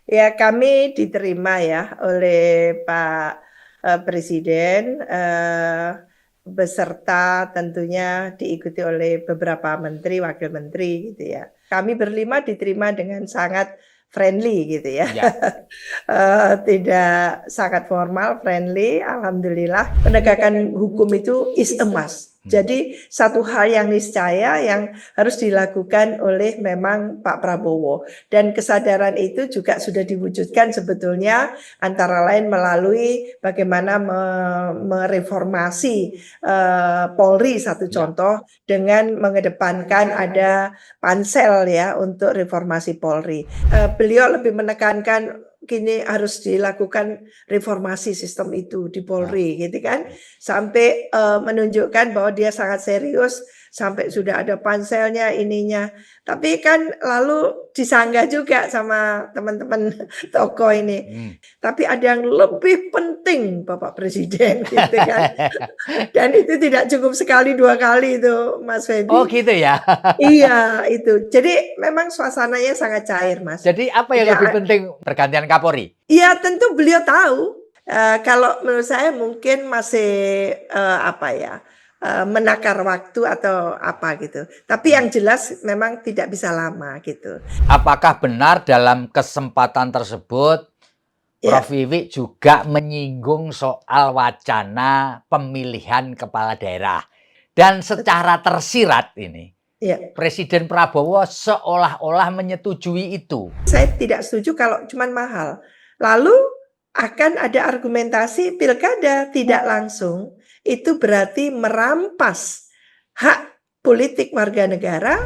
Ya, kami diterima ya oleh Pak Presiden beserta tentunya diikuti oleh beberapa menteri, wakil menteri gitu ya. Kami berlima diterima dengan sangat friendly gitu ya. Ya. Tidak sangat formal, friendly. Alhamdulillah, penegakan hukum itu is a must. Hmm. Jadi satu hal yang niscaya yang harus dilakukan oleh memang Pak Prabowo. Dan kesadaran itu juga sudah diwujudkan sebetulnya antara lain melalui bagaimana mereformasi Polri satu Ya. contoh dengan mengedepankan ada pansel ya untuk reformasi Polri. Beliau lebih menekankan kini harus dilakukan reformasi sistem itu di Ya. Polri gitu kan, sampai menunjukkan bahwa dia sangat serius, sampai sudah ada panselnya ininya. Tapi kan lalu disanggah juga sama teman-teman tokoh ini. Hmm. Tapi ada yang lebih penting Bapak Presiden gitu kan. Dan itu tidak cukup sekali dua kali itu Mas Oh Febi. gitu ya. Iya itu. Jadi memang suasananya sangat cair Mas. Jadi apa yang lebih Tidak. penting pergantian Kapolri? Iya tentu beliau tahu. Kalau menurut saya mungkin masih apa ya, menakar waktu atau apa gitu. Tapi yang jelas memang tidak bisa lama gitu. Apakah benar dalam kesempatan tersebut Prof. Ya, Wiwi juga menyinggung soal wacana pemilihan kepala daerah? Dan secara tersirat ini, ya. Presiden Prabowo seolah-olah menyetujui itu. Saya tidak setuju kalau cuman mahal. Lalu akan ada argumentasi pilkada tidak langsung, itu berarti merampas hak politik warga negara.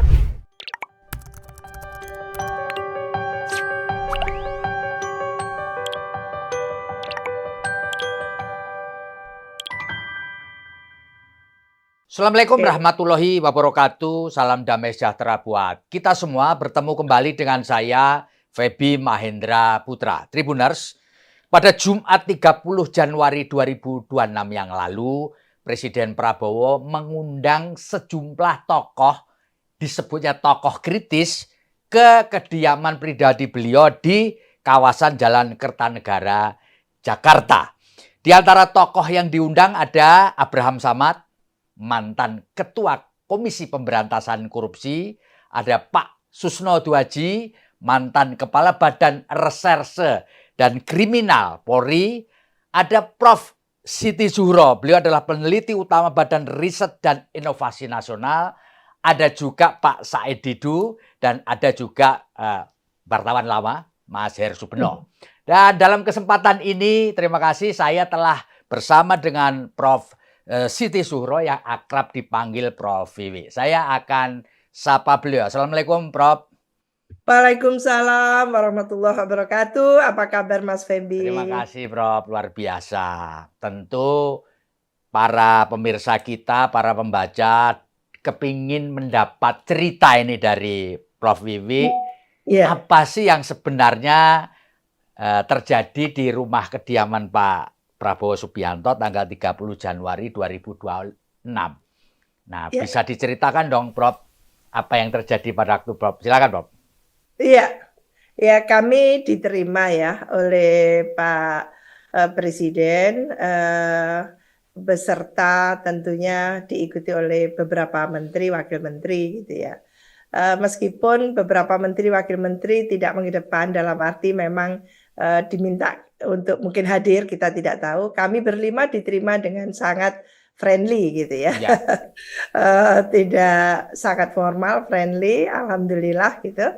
Assalamualaikum Oke. warahmatullahi wabarakatuh. Salam damai sejahtera buat kita semua. Bertemu kembali dengan saya, Febi Mahendra Putra. Tribuners, pada Jumat 30 Januari 2026 yang lalu, Presiden Prabowo mengundang sejumlah tokoh, disebutnya tokoh kritis, ke kediaman pribadi beliau di kawasan Jalan Kertanegara, Jakarta. Di antara tokoh yang diundang ada Abraham Samad, mantan Ketua Komisi Pemberantasan Korupsi, ada Pak Susno Duaji, mantan Kepala Badan Reserse dan Kriminal Polri, ada Prof. Siti Zuhro, beliau adalah peneliti utama Badan Riset dan Inovasi Nasional, ada juga Pak Said Didu, dan ada juga wartawan lama, Mas Heru Subeno. Dan dalam kesempatan ini, terima kasih saya telah bersama dengan Prof. Siti Zuhro yang akrab dipanggil Prof. Wiwi. Saya akan sapa beliau. Assalamualaikum, Prof. Waalaikumsalam warahmatullahi wabarakatuh. Apa kabar Mas Terima Febi? kasih, Prof. Luar biasa. Tentu para pemirsa kita, para pembaca, kepingin mendapat cerita ini dari Prof. Wiwi. Ya. Apa sih yang sebenarnya terjadi di rumah kediaman Pak Prabowo Subianto tanggal 30 Januari 2026. Nah, Ya. bisa diceritakan dong, Prof, apa yang terjadi pada waktu, Prof? Silakan, Prof. Iya. Ya, kami diterima ya oleh Pak Presiden beserta tentunya diikuti oleh beberapa menteri, wakil menteri gitu ya. Meskipun beberapa menteri, wakil menteri tidak mengedepan dalam arti memang diminta untuk mungkin hadir, kita tidak tahu. Kami berlima diterima dengan sangat friendly gitu ya. Ya. Tidak sangat formal, friendly, alhamdulillah gitu.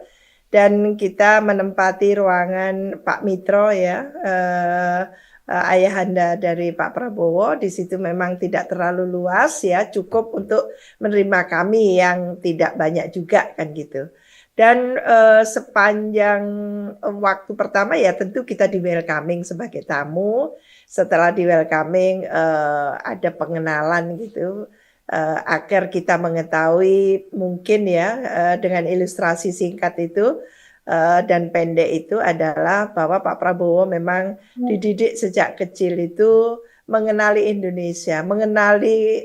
Dan kita menempati ruangan Pak Mitro ya, ayahanda dari Pak Prabowo. Di situ memang tidak terlalu luas ya, cukup untuk menerima kami yang tidak banyak juga kan gitu. Dan sepanjang waktu pertama ya tentu kita di welcoming sebagai tamu. Setelah di welcoming ada pengenalan gitu. Agar kita mengetahui mungkin ya dengan ilustrasi singkat itu dan pendek itu adalah bahwa Pak Prabowo memang dididik sejak kecil itu mengenali Indonesia, mengenali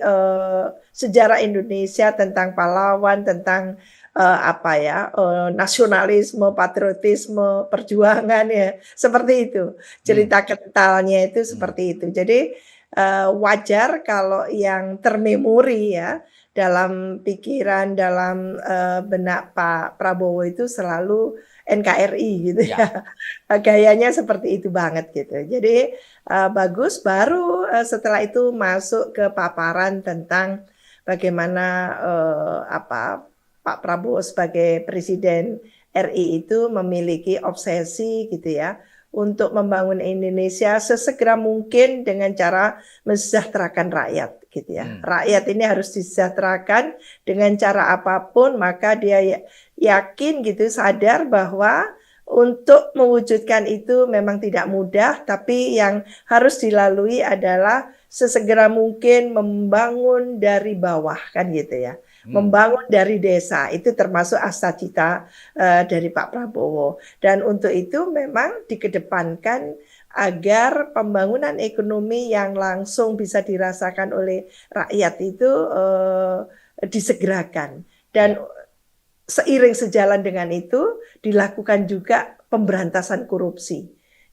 sejarah Indonesia tentang pahlawan, tentang apa ya, nasionalisme, patriotisme, perjuangan ya, seperti itu. Hmm. Cerita kentalnya itu Hmm. seperti itu. Jadi, wajar kalau yang termemori ya, dalam pikiran, dalam, benak Pak Prabowo itu selalu NKRI gitu Ya. ya. Gayanya seperti itu banget gitu. Jadi, bagus baru, setelah itu masuk ke paparan tentang bagaimana, apa, Pak Prabowo sebagai Presiden RI itu memiliki obsesi gitu ya, untuk membangun Indonesia sesegera mungkin dengan cara mensejahterakan rakyat gitu ya. Hmm. Rakyat ini harus disejahterakan dengan cara apapun, maka dia yakin gitu, sadar bahwa untuk mewujudkan itu memang tidak mudah, tapi yang harus dilalui adalah sesegera mungkin membangun dari bawah kan gitu ya. Hmm. Membangun dari desa itu termasuk asa cita dari Pak Prabowo. Dan untuk itu memang dikedepankan agar pembangunan ekonomi yang langsung bisa dirasakan oleh rakyat itu disegerakan. Dan Ya. seiring sejalan dengan itu dilakukan juga pemberantasan korupsi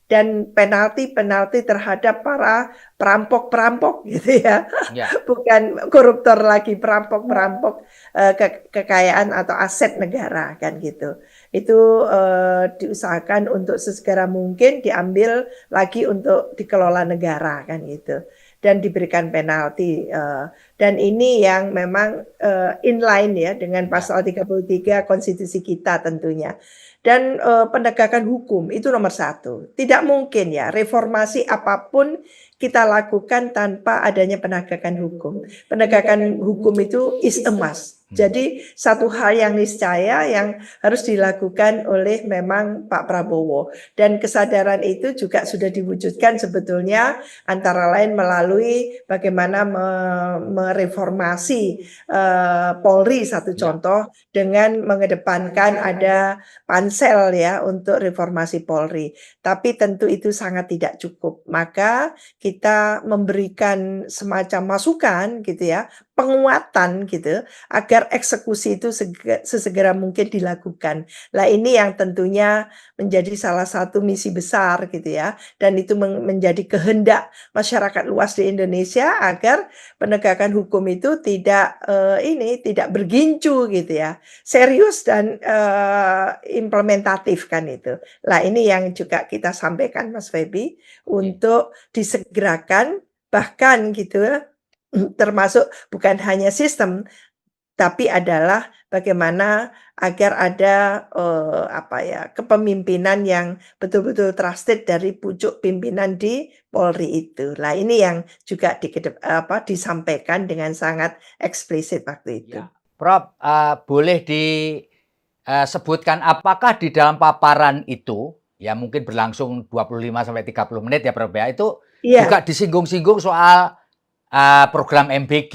dan penalti-penalti terhadap para perampok-perampok gitu ya. Ya. Bukan koruptor lagi, perampok-perampok kekayaan atau aset negara kan gitu. Itu diusahakan untuk sesegera mungkin diambil lagi untuk dikelola negara kan gitu. Dan diberikan penalti. Dan ini yang memang inline ya dengan Ya. pasal 33 konstitusi kita tentunya. Dan penegakan hukum itu nomor satu. Tidak mungkin ya reformasi apapun kita lakukan tanpa adanya penegakan hukum. Penegakan hukum itu is a must. Jadi satu hal yang niscaya yang harus dilakukan oleh memang Pak Prabowo. Dan kesadaran itu juga sudah diwujudkan sebetulnya antara lain melalui bagaimana mereformasi Polri satu Ya. contoh dengan mengedepankan ada pansel ya untuk reformasi Polri. Tapi tentu itu sangat tidak cukup. Maka kita memberikan semacam masukan gitu ya, penguatan gitu agar eksekusi itu sesegera mungkin dilakukan. Nah, ini yang tentunya menjadi salah satu misi besar gitu ya, dan itu menjadi kehendak masyarakat luas di Indonesia agar penegakan hukum itu tidak tidak bergincu gitu ya, serius dan implementatif kan itu. Nah, ini yang juga kita sampaikan Mas Feby Oke. untuk disegerakan bahkan gitu ya, termasuk bukan hanya sistem tapi adalah bagaimana agar ada apa ya, kepemimpinan yang betul-betul trusted dari pucuk pimpinan di Polri itu. Lah ini yang juga disampaikan dengan sangat eksplisit waktu itu. Ya. Prof, boleh disebutkan apakah di dalam paparan itu, ya mungkin berlangsung 25 sampai 30 menit ya Prof ya, itu juga Iya, disinggung-singgung soal program MBG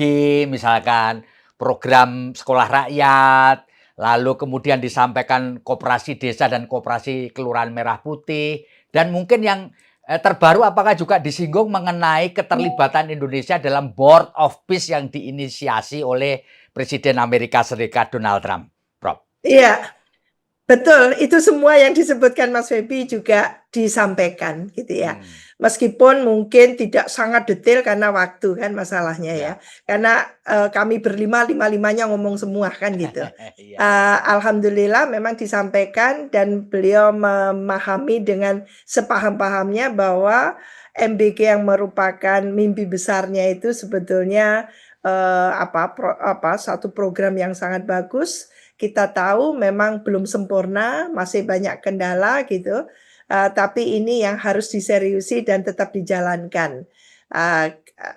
misalkan, program sekolah rakyat, lalu kemudian disampaikan koperasi desa dan koperasi kelurahan merah putih, dan mungkin yang terbaru apakah juga disinggung mengenai keterlibatan Indonesia dalam Board of Peace yang diinisiasi oleh Presiden Amerika Serikat Donald Trump, Prof? iya. Betul, itu semua yang disebutkan Mas Feby juga disampaikan gitu ya. Hmm. Meskipun mungkin tidak sangat detail karena waktu kan masalahnya ya. Ya. Karena kami berlima, lima-limanya ngomong semua kan gitu. Iya, iya. Alhamdulillah memang disampaikan dan beliau memahami dengan sepaham-pahamnya bahwa MBG yang merupakan mimpi besarnya itu sebetulnya satu program yang sangat bagus. Kita tahu memang belum sempurna, masih banyak kendala gitu, tapi ini yang harus diseriusi dan tetap dijalankan.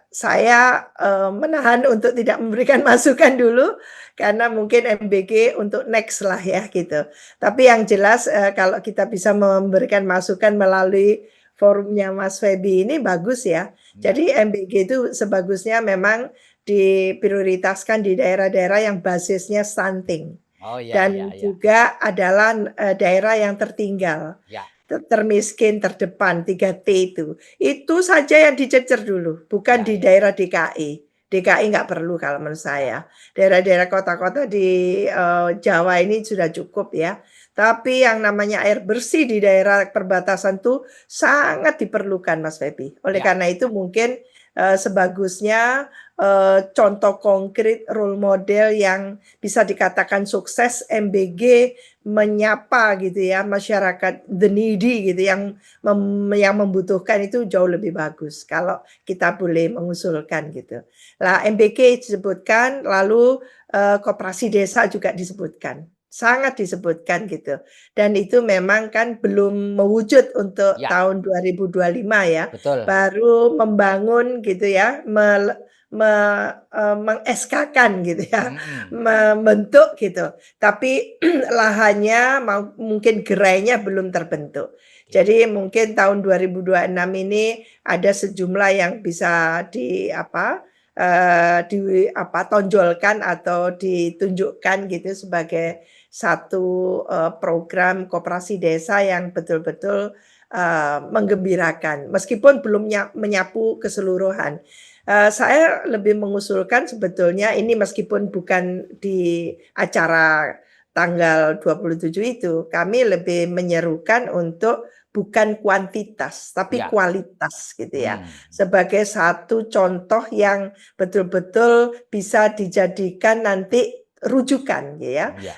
Saya, menahan untuk tidak memberikan masukan dulu, karena mungkin MBG untuk next lah ya gitu. Tapi yang jelas, kalau kita bisa memberikan masukan melalui forumnya Mas Feby ini bagus ya. Ya. Jadi MBG itu sebagusnya memang diprioritaskan di daerah-daerah yang basisnya stunting. Oh ya, ya, Dan ya. juga adalah, daerah yang tertinggal, Ya. termiskin, terdepan, 3T itu. Itu saja yang dicecer dulu, bukan Ya, di ya. daerah DKI. DKI nggak perlu kalau menurut saya. Daerah-daerah kota-kota di Jawa ini sudah cukup ya. Tapi yang namanya air bersih di daerah perbatasan tuh sangat diperlukan, Mas Febi. Oleh Ya, karena itu mungkin sebagusnya contoh konkret role model yang bisa dikatakan sukses MBG menyapa gitu ya masyarakat the needy gitu yang membutuhkan itu jauh lebih bagus kalau kita boleh mengusulkan gitu. Lah MBG disebutkan lalu koperasi desa juga disebutkan. Sangat disebutkan gitu. Dan itu memang kan belum mewujud untuk ya, tahun 2025 ya. betul. Baru membangun gitu ya, meng-SK-kan gitu ya, Mm-mm. membentuk gitu. Tapi lahannya mungkin gerainya belum terbentuk. Oke. Jadi mungkin tahun 2026 ini ada sejumlah yang bisa tonjolkan atau ditunjukkan gitu sebagai satu program koperasi desa yang betul-betul menggembirakan meskipun belum menyapu keseluruhan. Saya lebih mengusulkan sebetulnya ini meskipun bukan di acara tanggal 27 itu, kami lebih menyerukan untuk bukan kuantitas tapi Ya. kualitas gitu ya. Hmm. Sebagai satu contoh yang betul-betul bisa dijadikan nanti rujukan ya, Ya.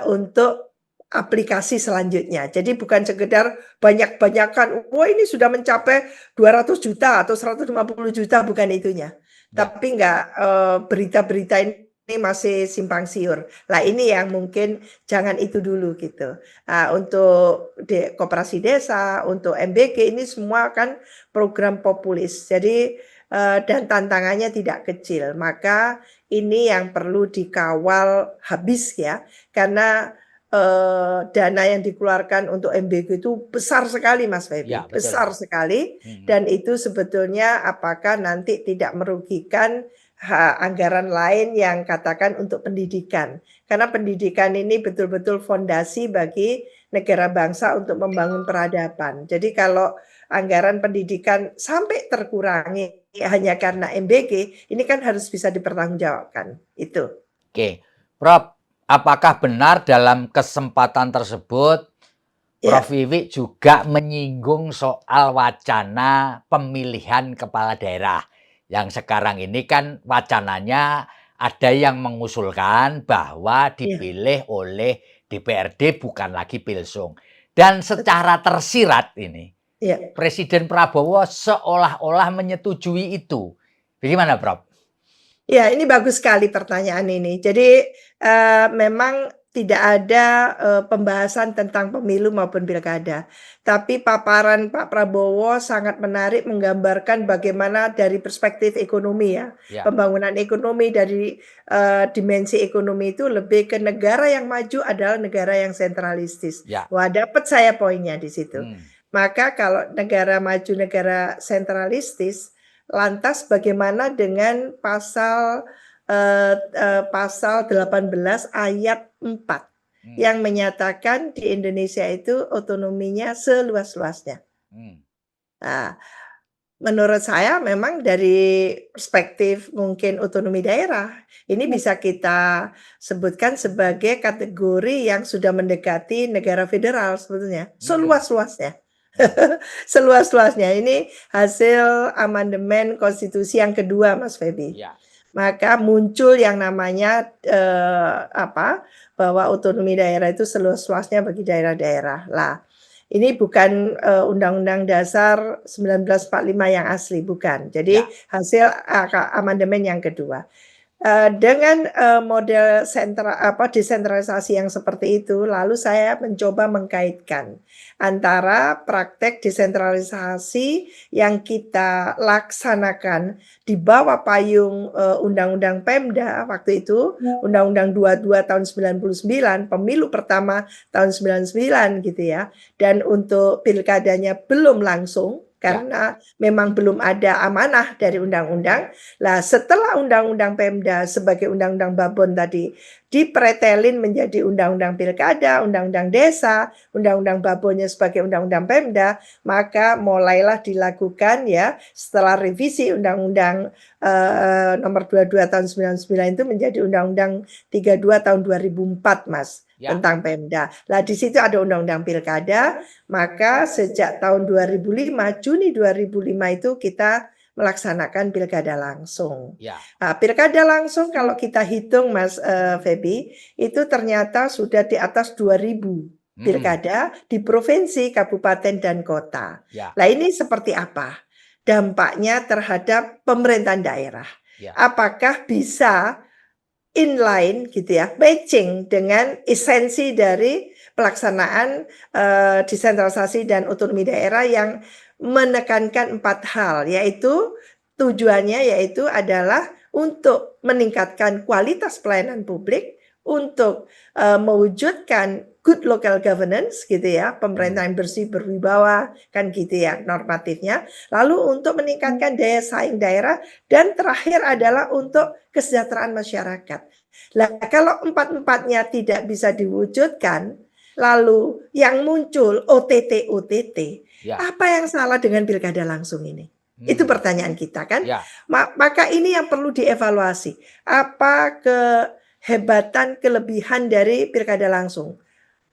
untuk aplikasi selanjutnya. Jadi bukan sekedar banyak-banyakan, wah ini sudah mencapai 200 juta atau 150 juta, bukan itunya. Ya. Tapi enggak, berita-berita ini masih simpang siur. Lah ini yang mungkin jangan itu dulu gitu. Untuk koperasi desa, untuk MBG ini semua kan program populis. Jadi dan tantangannya tidak kecil. Maka ini yang perlu dikawal habis ya. Karena dana yang dikeluarkan untuk MBG itu besar sekali Mas Ya, Febi, betul. besar sekali. Mm-mm. Dan itu sebetulnya apakah nanti tidak merugikan anggaran lain yang katakan untuk pendidikan. Karena pendidikan ini betul-betul fondasi bagi negara bangsa untuk membangun peradaban. Jadi kalau anggaran pendidikan sampai terkurangi hanya karena MBG, ini kan harus bisa dipertanggungjawabkan. Itu. Oke, Prof, apakah benar dalam kesempatan tersebut Prof. Ya. Wiwi juga menyinggung soal wacana pemilihan kepala daerah yang sekarang ini kan wacananya ada yang mengusulkan bahwa Iya. dipilih oleh DPRD bukan lagi Pilsung. Dan secara tersirat ini Iya. Presiden Prabowo seolah-olah menyetujui itu. Bagaimana, Prof? Ya, ini bagus sekali pertanyaan ini. Jadi memang tidak ada pembahasan tentang pemilu maupun pilkada. Tapi paparan Pak Prabowo sangat menarik menggambarkan bagaimana dari perspektif ekonomi ya. Ya. Pembangunan ekonomi dari dimensi ekonomi itu lebih ke negara yang maju adalah negara yang sentralistis. Ya. Wah, dapat saya poinnya di situ. Hmm. Maka kalau negara maju, negara sentralistis, lantas bagaimana dengan pasal 18 ayat 4 yang menyatakan di Indonesia itu otonominya seluas-luasnya. Nah, menurut saya memang dari perspektif mungkin otonomi daerah, ini bisa kita sebutkan sebagai kategori yang sudah mendekati negara federal sebetulnya, seluas-luasnya. Seluas-luasnya. Ini hasil amandemen konstitusi yang kedua, Mas Febi. Ya. Maka muncul yang namanya bahwa otonomi daerah itu seluas-luasnya bagi daerah-daerah. Lah, ini bukan Undang-Undang Dasar 1945 yang asli, bukan. Jadi hasil amandemen yang kedua. Dengan model desentralisasi yang seperti itu, lalu saya mencoba mengkaitkan antara praktek desentralisasi yang kita laksanakan di bawah payung Undang-Undang Pemda waktu itu, Undang-Undang 22 tahun 99, pemilu pertama tahun 99 gitu ya, dan untuk pilkadanya belum langsung karena memang belum ada amanah dari undang-undang. Lah setelah Undang-Undang Pemda sebagai Undang-Undang Babon tadi dipretelin menjadi undang-undang pilkada, undang-undang desa, undang-undang Babonnya sebagai undang-undang Pemda, maka mulailah dilakukan ya setelah revisi undang-undang nomor 22 tahun 99 itu menjadi undang-undang 32 tahun 2004, Mas. Ya. Tentang Pemda. Nah, di situ ada undang-undang pilkada, maka sejak tahun 2005, Juni 2005 itu kita melaksanakan pilkada langsung. Ya. Nah, pilkada langsung kalau kita hitung, Mas Feby, itu ternyata sudah di atas 2000 pilkada di provinsi, kabupaten, dan kota. Ya. Nah, ini seperti apa dampaknya terhadap pemerintahan daerah? Ya. Apakah bisa inline gitu ya, matching dengan esensi dari pelaksanaan desentralisasi dan otonomi daerah yang menekankan 4 hal, yaitu tujuannya yaitu adalah untuk meningkatkan kualitas pelayanan publik, untuk mewujudkan good local governance gitu ya, pemerintahan bersih berwibawa kan gitu ya normatifnya, lalu untuk meningkatkan daya saing daerah, dan terakhir adalah untuk kesejahteraan masyarakat. Nah, kalau 4-4-nya tidak bisa diwujudkan, lalu yang muncul OTT, ya. Apa yang salah dengan pilkada langsung ini? Itu pertanyaan kita kan. Ya. Maka ini yang perlu dievaluasi. Apa kehebatan, kelebihan dari pilkada langsung?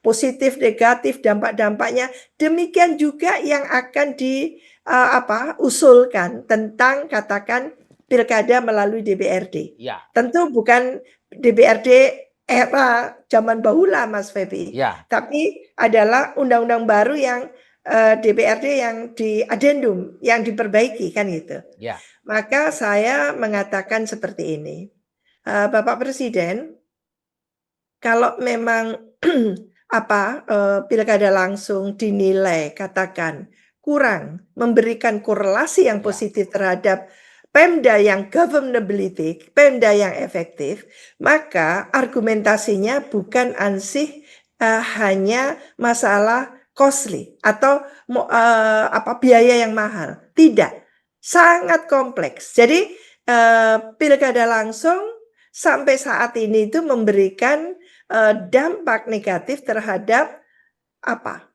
Positif, negatif, dampak-dampaknya. Demikian juga yang akan diusulkan tentang katakan pilkada melalui DPRD. Ya. Tentu bukan DPRD era zaman bahula, Mas Feby. Ya. Tapi adalah undang-undang baru yang DPRD yang diadendum, yang diperbaiki kan gitu. Ya. Maka saya mengatakan seperti ini, Bapak Presiden, kalau memang pilkada langsung dinilai katakan kurang memberikan korelasi yang positif terhadap Pemda yang governability, Pemda yang efektif, maka argumentasinya bukan ansih hanya masalah costly atau biaya yang mahal. Tidak, sangat kompleks. Jadi pilkada langsung sampai saat ini itu memberikan dampak negatif terhadap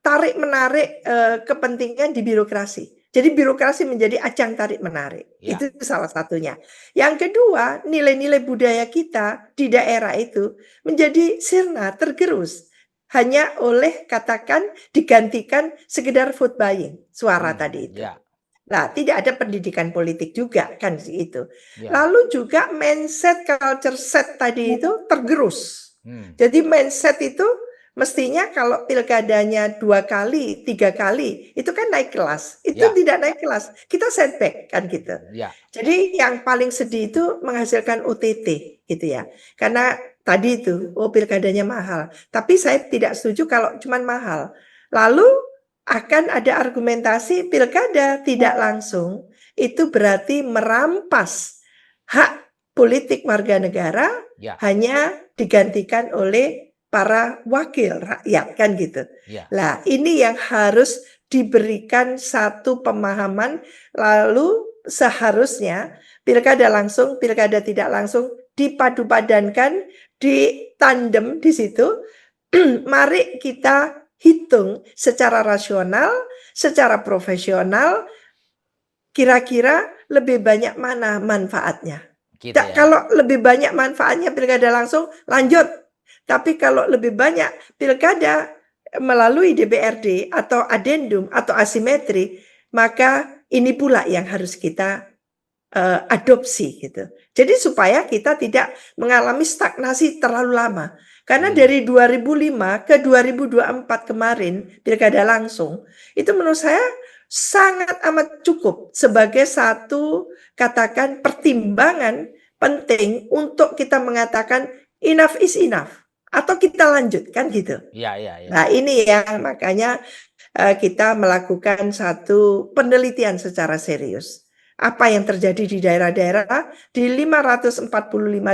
tarik-menarik kepentingan di birokrasi. Jadi birokrasi menjadi ajang tarik-menarik. Ya. Itu salah satunya. Yang kedua, nilai-nilai budaya kita di daerah itu menjadi sirna, tergerus. Hanya oleh katakan digantikan sekedar vote buying, suara tadi itu. Ya. Nah, tidak ada pendidikan politik juga kan itu. Ya. Lalu juga mindset, culture set tadi itu tergerus. Jadi mindset itu mestinya kalau pilkadanya 2 kali, 3 kali, itu kan naik kelas. Itu tidak naik kelas, kita setback kan gitu. Ya. Jadi yang paling sedih itu menghasilkan OTT gitu ya. Karena tadi itu, pilkadanya mahal. Tapi saya tidak setuju kalau cuma mahal. Lalu akan ada argumentasi pilkada tidak langsung, itu berarti merampas hak politik warga negara, hanya digantikan oleh para wakil rakyat kan gitu. Ya. Nah, ini yang harus diberikan satu pemahaman, lalu seharusnya pilkada langsung, pilkada tidak langsung dipadu-padankan, ditandem di situ. Mari kita hitung secara rasional, secara profesional, kira-kira lebih banyak mana manfaatnya. Gitu ya. Kalau lebih banyak manfaatnya pilkada langsung, lanjut. Tapi kalau lebih banyak pilkada melalui DPRD atau adendum atau asimetri, maka ini pula yang harus kita adopsi gitu. Jadi supaya kita tidak mengalami stagnasi terlalu lama. Karena dari 2005 ke 2024 kemarin pilkada langsung, itu menurut saya sangat amat cukup sebagai satu katakan pertimbangan penting untuk kita mengatakan enough is enough. Atau kita lanjutkan gitu. Ya. Nah ini yang makanya kita melakukan satu penelitian secara serius. Apa yang terjadi di daerah-daerah, di 545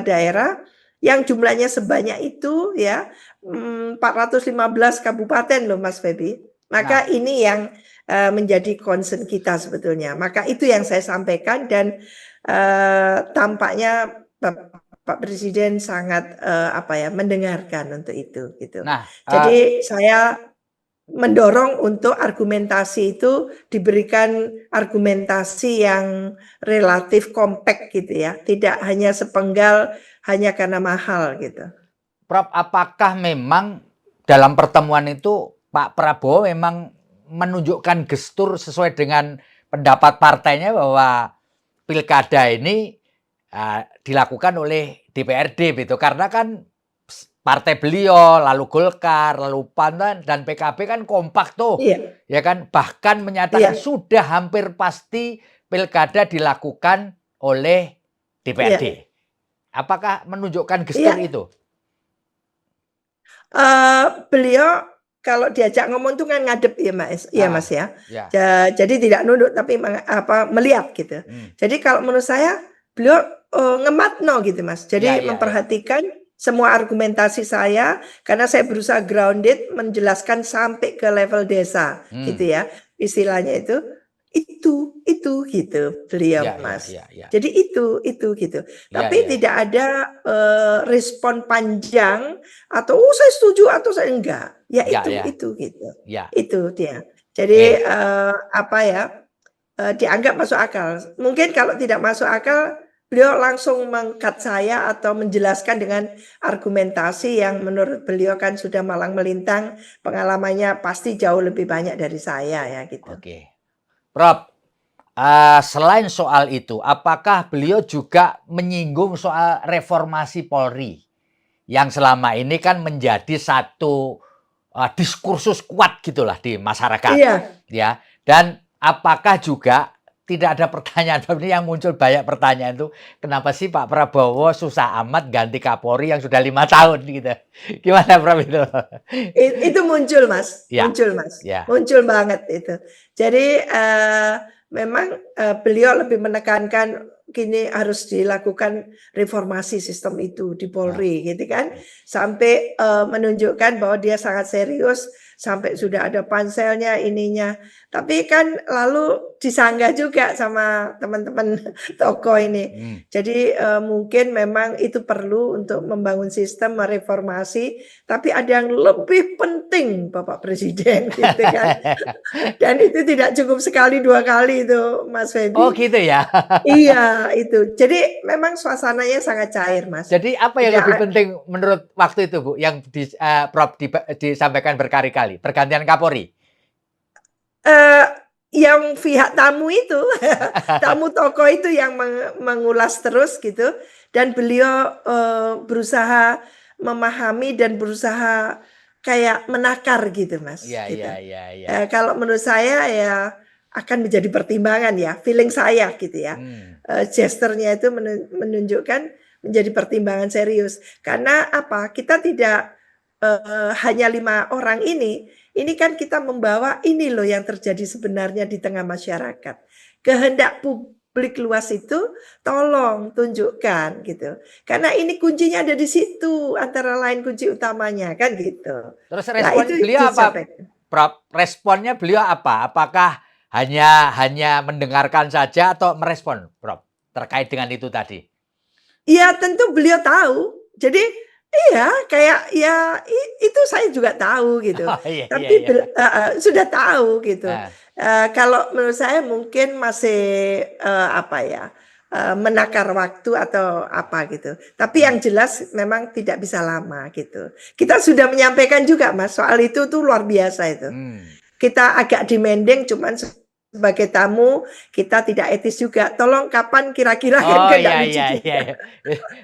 daerah, yang jumlahnya sebanyak itu ya, 415 kabupaten loh Mas Feby. Maka ini yang menjadi concern kita sebetulnya. Maka itu yang saya sampaikan dan tampaknya Pak Presiden sangat mendengarkan untuk itu gitu. Nah, Jadi saya mendorong untuk argumentasi itu diberikan argumentasi yang relatif kompak gitu ya, tidak hanya sepenggal hanya karena mahal gitu. Prof, apakah memang dalam pertemuan itu Pak Prabowo memang menunjukkan gestur sesuai dengan pendapat partainya bahwa pilkada ini dilakukan oleh DPRD gitu, karena kan partai beliau, lalu Golkar, lalu PAN dan PKB kan kompak tuh, Iya, ya kan, bahkan menyatakan iya, sudah hampir pasti pilkada dilakukan oleh iya, DPRD. Apakah menunjukkan gestur iya. itu? Beliau kalau diajak ngomong tuh kan ngadep ya Mas, ya Ah, Mas ya. ya. Jadi tidak nunduk tapi melihat gitu. Hmm. Jadi kalau menurut saya beliau ngematno gitu Mas. Ya, Jadi ya, ya. memperhatikan semua argumentasi saya karena saya berusaha grounded menjelaskan sampai ke level desa gitu Hmm. ya. Istilahnya itu gitu beliau Ya, ya, Mas. ya, ya. Jadi itu gitu. Ya, Tapi ya. tidak ada respon panjang atau saya setuju atau saya enggak. Ya Ya, ya. itu gitu. Ya. Itu dia. Jadi Eh, dianggap masuk akal. Mungkin kalau tidak masuk akal beliau langsung meng-cut saya atau menjelaskan dengan argumentasi yang menurut beliau kan sudah malang melintang, pengalamannya pasti jauh lebih banyak dari saya ya gitu. oke. Prof, selain soal itu, apakah beliau juga menyinggung soal reformasi Polri yang selama ini kan menjadi satu diskursus kuat gitulah di masyarakat, Iya. ya. Dan apakah juga tidak ada pertanyaan ini yang muncul banyak pertanyaan itu, kenapa sih Pak Prabowo susah amat ganti Kapolri yang sudah 5 tahun gitu. Gimana Prof itu? Itu muncul Mas, Ya, muncul Mas, ya, muncul banget itu. Jadi, memang, beliau lebih menekankan gini harus dilakukan reformasi sistem itu di nah, Polri gitu kan. Sampai, menunjukkan bahwa dia sangat serius, sampai sudah ada panselnya, ininya. Tapi kan lalu disanggah juga sama teman-teman tokoh ini. hmm. Jadi, mungkin memang itu perlu untuk membangun sistem, mereformasi, tapi ada yang lebih penting Bapak Presiden gitu kan. Dan itu tidak cukup sekali 2 kali itu Mas Oh Febi. gitu ya. Iya itu. Jadi memang suasananya sangat cair Mas. Jadi apa yang Tidak lebih penting menurut waktu itu Bu, yang Prof disampaikan berkali-kali? Pergantian Kapolri? eee, yang pihak tamu itu, tamu tokoh itu yang mengulas terus gitu dan beliau, berusaha memahami dan berusaha kayak menakar gitu Mas, Iya, iya, gitu. iya, iya. Kalau menurut saya ya akan menjadi pertimbangan ya, feeling saya gitu ya. Hmm. Gesturnya itu menunjukkan menjadi pertimbangan serius. Karena apa? Kita tidak hanya 5 orang ini kan kita membawa ini loh yang terjadi sebenarnya di tengah masyarakat. Kehendak publik luas itu tolong tunjukkan gitu. Karena ini kuncinya ada di situ, antara lain kunci utamanya kan gitu. Terus Nah respon itu beliau apa, disampaikan. Prof? Responnya beliau apa? Apakah hanya mendengarkan saja atau merespon, Prof? Terkait dengan itu tadi? Iya tentu beliau tahu. Jadi iya kayak ya itu saya juga tahu gitu. Oh, iya, iya, Tapi iya. sudah tahu gitu. Nah, Kalau menurut saya mungkin masih, menakar waktu atau apa gitu. Tapi hmm, yang jelas memang tidak bisa lama gitu. Kita sudah menyampaikan juga Mas soal itu tuh luar biasa itu. hmm. Kita agak demanding cuman sebagai tamu kita tidak etis juga. Tolong kapan kira-kira kan Oh, enggak iya, lucu iya, iya, juga. iya.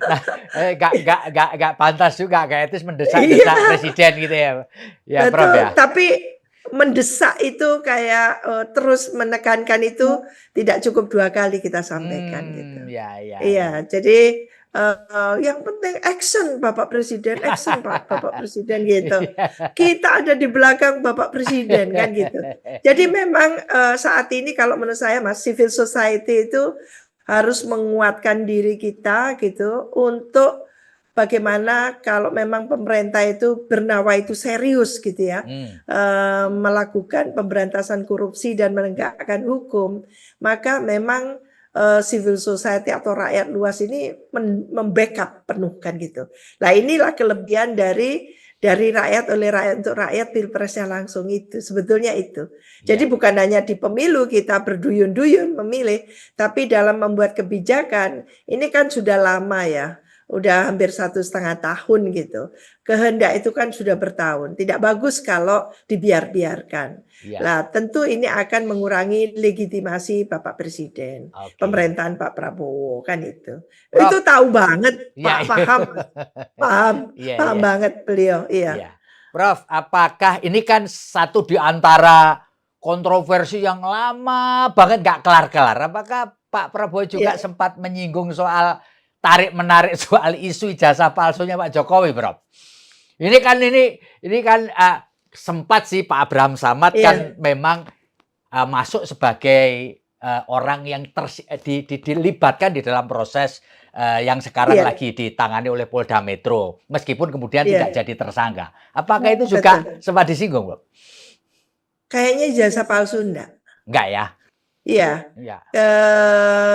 Nah, nggak pantas juga, nggak etis Iya, mendesak-desak presiden gitu ya, ya Prof betul. ya? Tapi mendesak itu kayak, terus menekankan itu tidak cukup 2 kali kita sampaikan gitu. Ya, ya, ya. Iya, jadi, yang penting action action Bapak Presiden gitu. Kita ada di belakang Bapak Presiden kan gitu. Jadi memang, saat ini kalau menurut saya Mas, civil society itu harus menguatkan diri kita gitu untuk bagaimana kalau memang pemerintah itu bernawa itu serius gitu ya, Hmm. melakukan pemberantasan korupsi dan menegakkan hukum, maka memang civil society atau rakyat luas ini membackup penuh kan gitu. Nah inilah kelebihan dari rakyat oleh rakyat untuk rakyat pilpresnya langsung itu sebetulnya itu. Jadi Ya. bukan hanya di pemilu kita berduyun-duyun memilih, tapi dalam membuat kebijakan ini kan sudah lama ya. Udah hampir 1,5 tahun gitu. Kehendak itu kan sudah bertahun. Tidak bagus kalau dibiarkan. Ya. Nah, tentu ini akan mengurangi legitimasi Bapak Presiden, Oke. pemerintahan Pak Prabowo kan itu. Prof. Itu tahu banget, Ya. Pak, paham, Iya, paham iya. banget beliau. Iya. Iya. Prof, apakah ini kan satu di antara kontroversi yang lama banget nggak kelar-kelar? Apakah Pak Prabowo juga Iya. sempat menyinggung soal tarik-menarik soal isu ijazah palsunya Pak Jokowi, Prof? Ini kan sempat sih Pak Abraham Samad Iya. kan memang masuk sebagai orang yang dilibatkan di dalam proses yang sekarang Iya. lagi ditangani oleh Polda Metro, meskipun kemudian Iya. tidak jadi tersangka. Apakah itu juga Betul. sempat disinggung, Bro? Kayaknya ijazah palsu enggak? Enggak ya? Iya. Iya.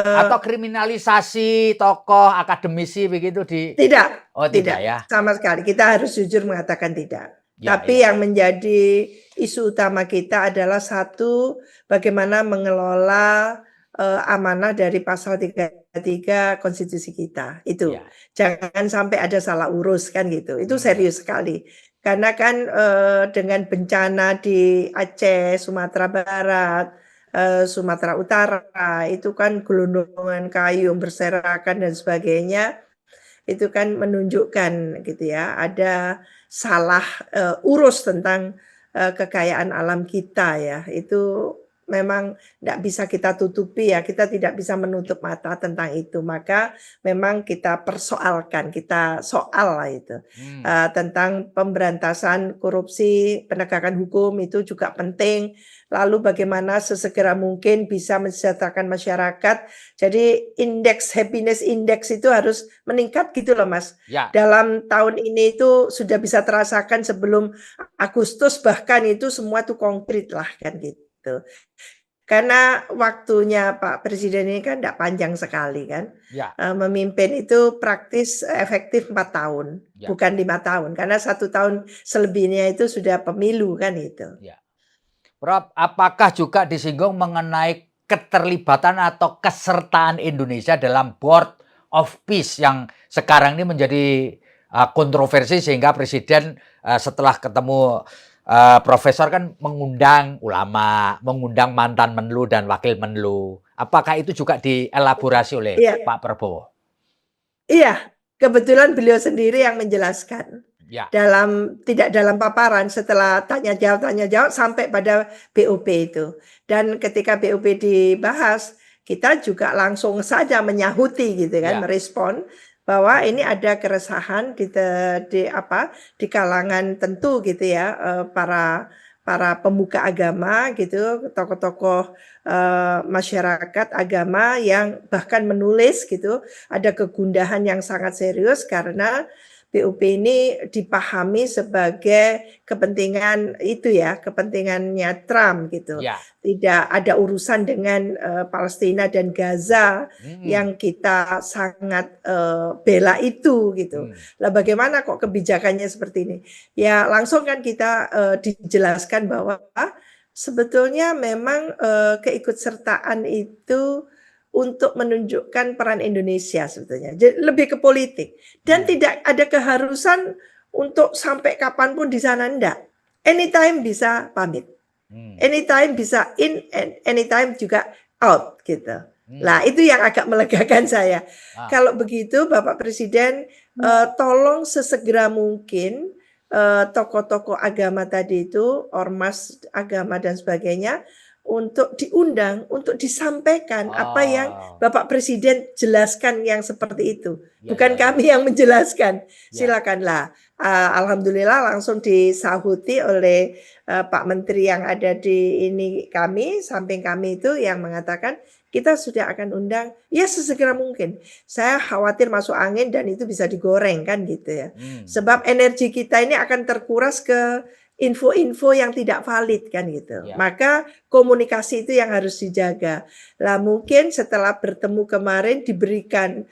Atau kriminalisasi tokoh akademisi begitu di Tidak, Oh, tidak ya? sama sekali. Kita harus jujur mengatakan tidak. Ya, Tapi ya. yang menjadi isu utama kita adalah satu, bagaimana mengelola amanah dari pasal 33 konstitusi kita. Itu. Ya. Jangan sampai ada salah urus kan gitu. Itu serius sekali. Karena kan dengan bencana di Aceh, Sumatera Barat, Sumatera Utara, itu kan gelondongan kayu yang berserakan dan sebagainya, itu kan menunjukkan gitu ya, ada salah urus tentang kekayaan alam kita ya. Itu memang tidak bisa kita tutupi ya, kita tidak bisa menutup mata tentang itu. Maka memang kita persoalkan, kita soal lah itu. Tentang pemberantasan korupsi, penegakan hukum itu juga penting. Lalu bagaimana sesegera mungkin bisa mensejahterakan masyarakat. Jadi indeks happiness index itu harus meningkat gitu loh Mas. Ya. Dalam tahun ini itu sudah bisa terasakan sebelum Agustus bahkan itu semua tuh konkret lah kan gitu. Karena waktunya Pak Presiden ini kan tidak panjang sekali kan. Ya. Memimpin itu praktis efektif 4 tahun, Ya. bukan 5 tahun. Karena 1 tahun selebihnya itu sudah pemilu kan itu. Ya. Prof, apakah juga disinggung mengenai keterlibatan atau kesertaan Indonesia dalam Board of Peace yang sekarang ini menjadi kontroversi sehingga Presiden setelah ketemu Profesor kan mengundang ulama, mengundang mantan Menlu dan Wakil Menlu. Apakah itu juga dielaborasi oleh Pak Prabowo? Iya, kebetulan beliau sendiri yang menjelaskan. Ya. Tidak dalam paparan, setelah tanya jawab sampai pada BOP itu. Dan ketika BOP dibahas, kita juga langsung saja menyahuti gitu kan, merespon bahwa ini ada keresahan di kalangan tentu gitu ya, para pemuka agama gitu, tokoh-tokoh masyarakat agama yang bahkan menulis gitu, ada kegundahan yang sangat serius karena BOP ini dipahami sebagai kepentingan itu ya, kepentingannya Trump gitu. Ya. Tidak ada urusan dengan Palestina dan Gaza yang kita sangat bela itu gitu. Lah bagaimana kok kebijakannya seperti ini? Ya langsung kan kita dijelaskan bahwa sebetulnya memang keikutsertaan itu untuk menunjukkan peran Indonesia sebetulnya. Jadi lebih ke politik. Dan tidak ada keharusan untuk sampai kapanpun di sana, enggak. Anytime bisa pamit. Anytime bisa in, and anytime juga out gitu. Nah itu yang agak melegakan saya. Kalau begitu Bapak Presiden tolong sesegera mungkin tokoh-tokoh agama tadi itu, ormas agama dan sebagainya, untuk diundang, untuk disampaikan apa yang Bapak Presiden jelaskan yang seperti itu. Bukan kami yang menjelaskan. Silakanlah. Alhamdulillah langsung disahuti oleh Pak Menteri yang ada di samping kami itu yang mengatakan kita sudah akan undang ya sesegera mungkin. Saya khawatir masuk angin dan itu bisa digoreng kan gitu ya. Sebab energi kita ini akan terkuras ke info-info yang tidak valid kan gitu. Ya. Maka komunikasi itu yang harus dijaga. Lah mungkin setelah bertemu kemarin diberikan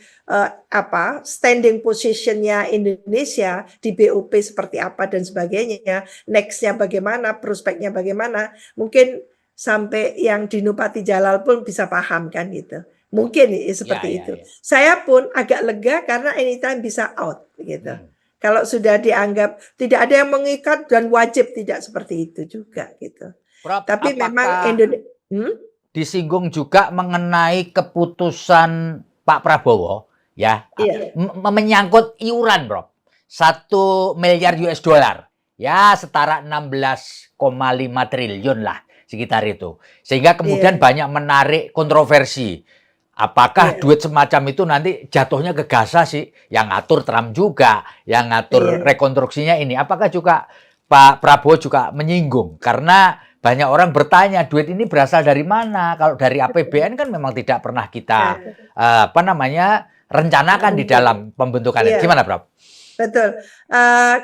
standing positionnya Indonesia di BOP seperti apa dan sebagainya, nextnya bagaimana, prospeknya bagaimana, mungkin sampai yang Dinupati Jalal pun bisa paham kan gitu. Mungkin seperti Ya, itu. ya. Saya pun agak lega karena anytime bisa out gitu. Hmm. Kalau sudah dianggap tidak ada yang mengikat dan wajib, tidak seperti itu juga gitu. Prof, Tapi memang apakah disinggung juga mengenai keputusan Pak Prabowo ya, Iya. menyangkut iuran, Prof. 1 miliar US dollar. Ya, setara 16,5 triliun lah sekitar itu. Sehingga kemudian Iya. banyak menarik kontroversi. Apakah Iya. duit semacam itu nanti jatuhnya ke Gaza sih? Yang ngatur Trump juga, yang ngatur Iya. rekonstruksinya ini. Apakah juga Pak Prabowo juga menyinggung? Karena banyak orang bertanya, duit ini berasal dari mana? Kalau dari APBN kan memang tidak pernah kita rencanakan di dalam pembentukannya. Iya. Gimana, Prof? Betul.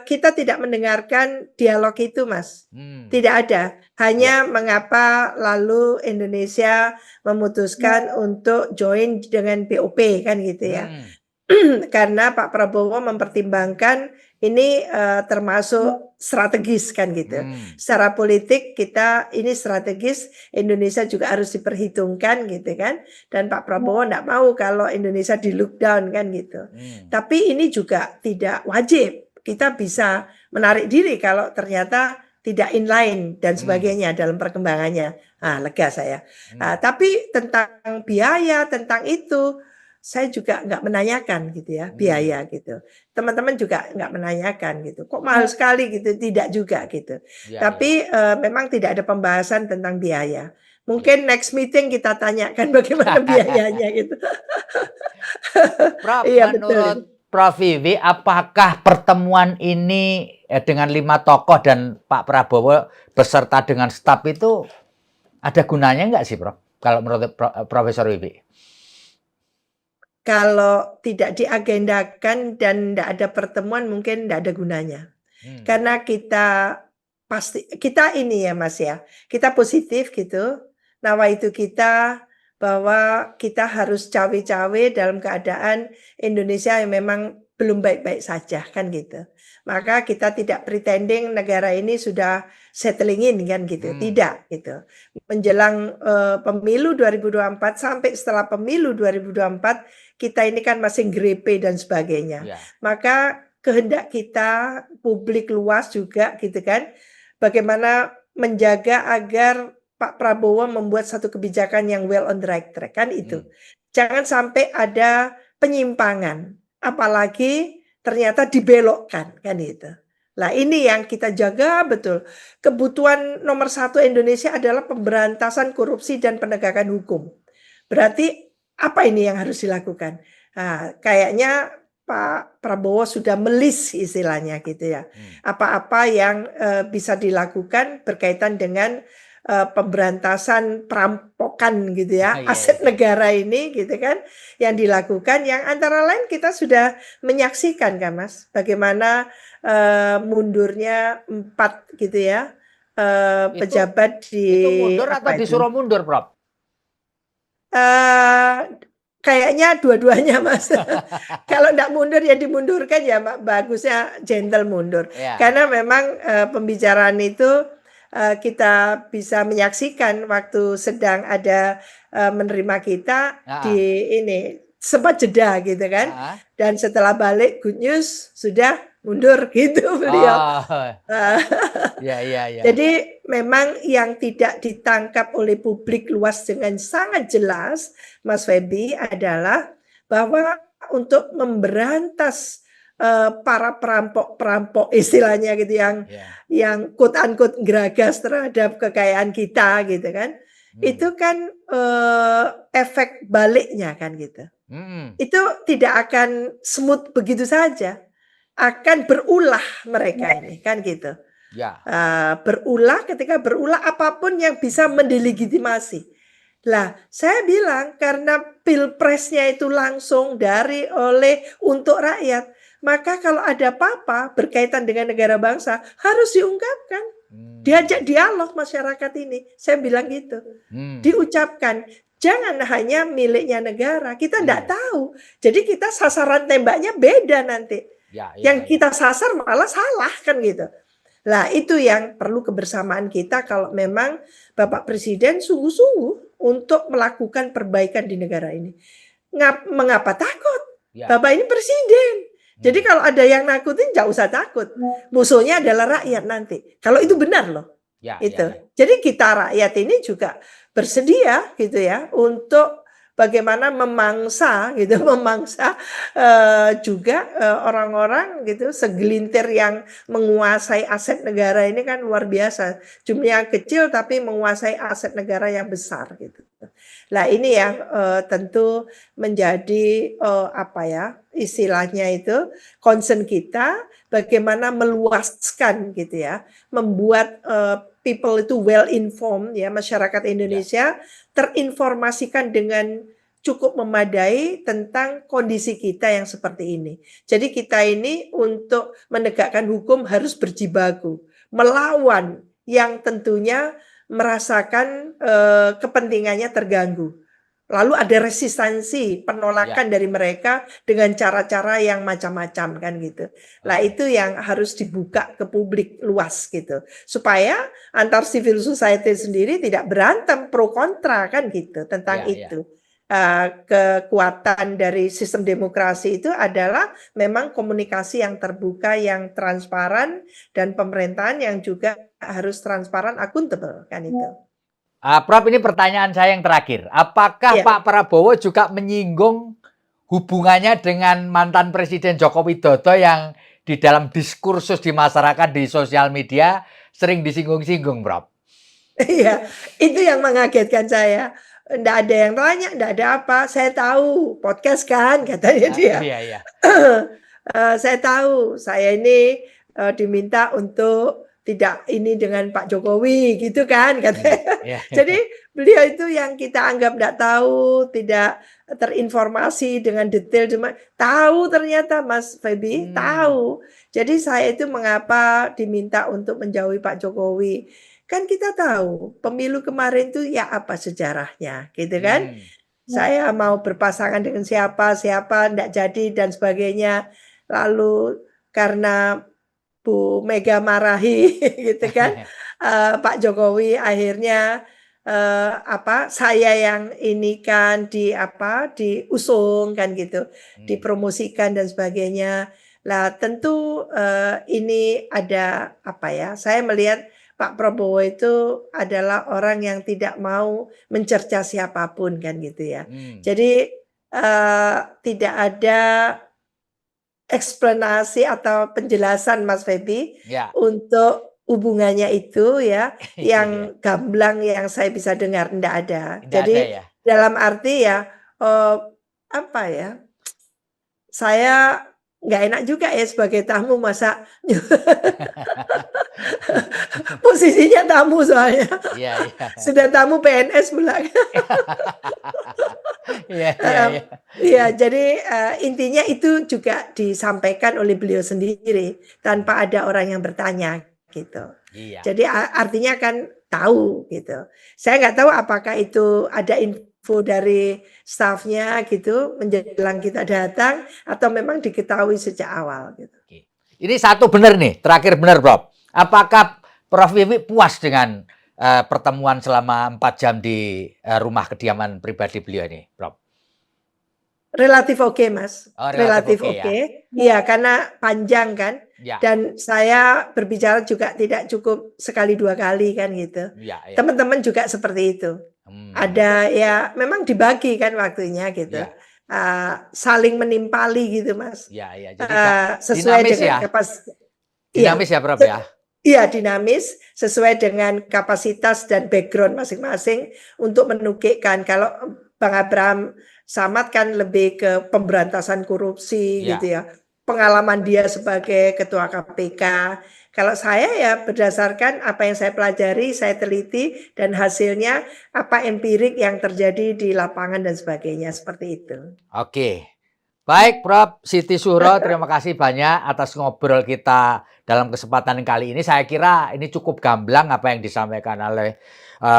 Kita tidak mendengarkan dialog itu, Mas. Tidak ada. Hanya mengapa lalu Indonesia memutuskan untuk join dengan BOP kan gitu ya. Karena Pak Prabowo mempertimbangkan ini termasuk strategis kan gitu. Secara politik kita ini strategis, Indonesia juga harus diperhitungkan gitu kan. Dan Pak Prabowo enggak mau kalau Indonesia di lockdown kan gitu. Tapi ini juga tidak wajib. Kita bisa menarik diri kalau ternyata tidak inline dan sebagainya dalam perkembangannya. Lega saya. Tapi tentang biaya, tentang itu saya juga nggak menanyakan gitu ya, biaya gitu. Teman-teman juga nggak menanyakan gitu. Kok mahal sekali gitu? Tidak juga gitu. Tapi memang tidak ada pembahasan tentang biaya. Mungkin next meeting kita tanyakan bagaimana biayanya gitu. Prof, Iya menurut betul. Prof Wiwi, apakah pertemuan ini dengan 5 tokoh dan Pak Prabowo beserta dengan staf itu ada gunanya nggak sih, Prof? Kalau menurut Profesor Wiwi? Kalau tidak diagendakan dan tidak ada pertemuan mungkin tidak ada gunanya. Karena kita ini ya Mas ya, kita positif gitu. Nawaitu kita bahwa kita harus cawe-cawe dalam keadaan Indonesia yang memang belum baik-baik saja kan gitu. Maka kita tidak pretending negara ini sudah settling in kan gitu. Tidak gitu. Menjelang pemilu 2024 sampai setelah pemilu 2024 kita ini kan masih grepe dan sebagainya. Maka kehendak kita publik luas juga gitu kan. Bagaimana menjaga agar Pak Prabowo membuat satu kebijakan yang well on the right track kan itu. Jangan sampai ada penyimpangan, apalagi ternyata dibelokkan kan itu. Nah ini yang kita jaga betul. Kebutuhan nomor 1 Indonesia adalah pemberantasan korupsi dan penegakan hukum. Berarti apa ini yang harus dilakukan? Kayaknya Pak Prabowo sudah melis istilahnya gitu ya. Apa-apa yang bisa dilakukan berkaitan dengan pemberantasan perampokan gitu ya, aset negara ini gitu kan, yang dilakukan yang antara lain kita sudah menyaksikan kan Mas, bagaimana mundurnya 4 gitu ya pejabat itu mundur atau disuruh mundur, Prof? Kayaknya dua-duanya Mas. Kalau enggak mundur ya dimundurkan ya bagusnya gentle mundur. Karena memang pembicaraan itu kita bisa menyaksikan waktu sedang ada menerima kita di ini sempat jeda gitu kan. Dan setelah balik good news sudah mundur gitu beliau. Jadi memang yang tidak ditangkap oleh publik luas dengan sangat jelas Mas Febi adalah bahwa untuk memberantas para perampok-perampok istilahnya gitu yang quote unquote geragas terhadap kekayaan kita gitu kan. Itu kan efek baliknya kan gitu. Itu tidak akan smooth begitu saja. Akan berulah mereka ini kan gitu. Ketika berulah apapun yang bisa mendelegitimasi. Lah, saya bilang karena pilpresnya itu langsung untuk rakyat, maka kalau ada apa-apa berkaitan dengan negara bangsa harus diungkapkan. Diajak dialog masyarakat ini, saya bilang gitu. Diucapkan, jangan hanya miliknya negara, kita enggak tahu. Jadi kita sasaran tembaknya beda nanti. Yang kita sasar malah salah kan gitu. Lah itu yang perlu kebersamaan kita kalau memang Bapak Presiden sungguh-sungguh untuk melakukan perbaikan di negara ini. Mengapa takut? Bapak ini presiden. Jadi kalau ada yang nakutin nggak usah takut. Musuhnya adalah rakyat nanti. Kalau itu benar loh. Jadi kita rakyat ini juga bersedia gitu ya untuk bagaimana memangsa gitu, juga orang-orang gitu, segelintir yang menguasai aset negara ini kan luar biasa. Jumlahnya kecil tapi menguasai aset negara yang besar gitu. Nah ini yang tentu menjadi apa ya istilahnya itu concern kita, bagaimana meluaskan gitu ya, membuat people itu well informed ya, masyarakat Indonesia terinformasikan dengan cukup memadai tentang kondisi kita yang seperti ini. Jadi kita ini untuk menegakkan hukum harus berjibaku, melawan yang tentunya merasakan kepentingannya terganggu. Lalu ada resistansi, penolakan dari mereka dengan cara-cara yang macam-macam kan gitu. Nah itu yang harus dibuka ke publik luas gitu. Supaya antar civil society sendiri tidak berantem pro kontra kan gitu tentang itu. Kekuatan dari sistem demokrasi itu adalah memang komunikasi yang terbuka, yang transparan, dan pemerintahan yang juga harus transparan, akuntabel kan itu. Prof, ini pertanyaan saya yang terakhir. Apakah Pak Prabowo juga menyinggung hubungannya dengan mantan Presiden Joko Widodo yang di dalam diskursus di masyarakat di sosial media sering disinggung-singgung, Prof? Iya, itu yang mengagetkan saya. Nggak ada yang tanya, nggak ada apa. Saya tahu podcast kan, katanya dia. Saya tahu, saya ini diminta untuk tidak ini dengan Pak Jokowi gitu kan katanya. Jadi beliau itu yang kita anggap nggak tahu, tidak terinformasi dengan detail, cuma tahu ternyata Mas Feby tahu. Jadi saya itu mengapa diminta untuk menjauhi Pak Jokowi. Kan kita tahu pemilu kemarin tuh ya apa sejarahnya gitu kan. Saya mau berpasangan dengan siapa enggak jadi dan sebagainya. Lalu karena Bu Mega marahi gitu kan, Pak Jokowi akhirnya saya yang ini kan diusung kan gitu, dipromosikan dan sebagainya. Lah tentu ini ada saya melihat Pak Prabowo itu adalah orang yang tidak mau mencerca siapapun kan gitu ya. Jadi tidak ada eksplanasi atau penjelasan Mas Feby untuk hubungannya itu ya, yang gamblang yang saya bisa dengar enggak ada. Jadi dalam arti ya saya nggak enak juga ya sebagai tamu masa posisinya tamu soalnya. Sudah tamu PNS pula. Jadi intinya itu juga disampaikan oleh beliau sendiri tanpa ada orang yang bertanya gitu. Jadi artinya kan tahu gitu. Saya nggak tahu apakah itu ada info dari stafnya gitu menjelang kita datang atau memang diketahui sejak awal gitu. Ini satu benar nih, terakhir benar Prof. Apakah Prof Wiwi puas dengan pertemuan selama 4 jam di rumah kediaman pribadi beliau ini, Prof? Relatif oke, Mas. Relatif oke. Iya, karena panjang kan. Dan saya berbicara juga tidak cukup sekali 2 kali kan gitu. Teman-teman juga seperti itu. Ada ya memang dibagi kan waktunya gitu. Saling menimpali gitu, Mas. Jadi sesuai dinamis dengan dinamis ya, Prof ya. Iya, dinamis sesuai dengan kapasitas dan background masing-masing untuk menukikkan. Kalau Bang Abraham Samad kan lebih ke pemberantasan korupsi gitu ya. Pengalaman dia sebagai ketua KPK. Kalau saya ya berdasarkan apa yang saya pelajari, saya teliti dan hasilnya apa empirik yang terjadi di lapangan dan sebagainya seperti itu. Oke. Baik, Prof. Siti Zuhro, terima kasih banyak atas ngobrol kita dalam kesempatan kali ini. Saya kira ini cukup gamblang apa yang disampaikan oleh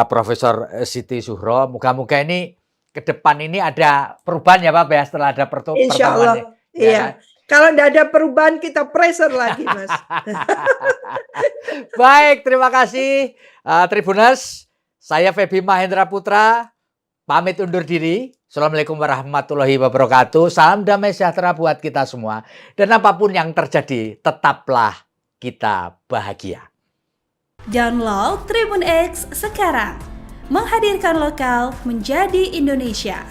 Profesor Siti Zuhro. Moga-moga ini ke depan ini ada perubahan ya Pak ya setelah ada Insya pertemuan Allah. ini. Iya. Kalau tidak ada perubahan kita pressure lagi, Mas. Baik, terima kasih Tribuners. Saya Feby Mahendra Putra, pamit undur diri. Assalamualaikum warahmatullahi wabarakatuh. Salam damai sejahtera buat kita semua. Dan apapun yang terjadi, tetaplah kita bahagia. Download Tribun X sekarang. Menghadirkan lokal menjadi Indonesia.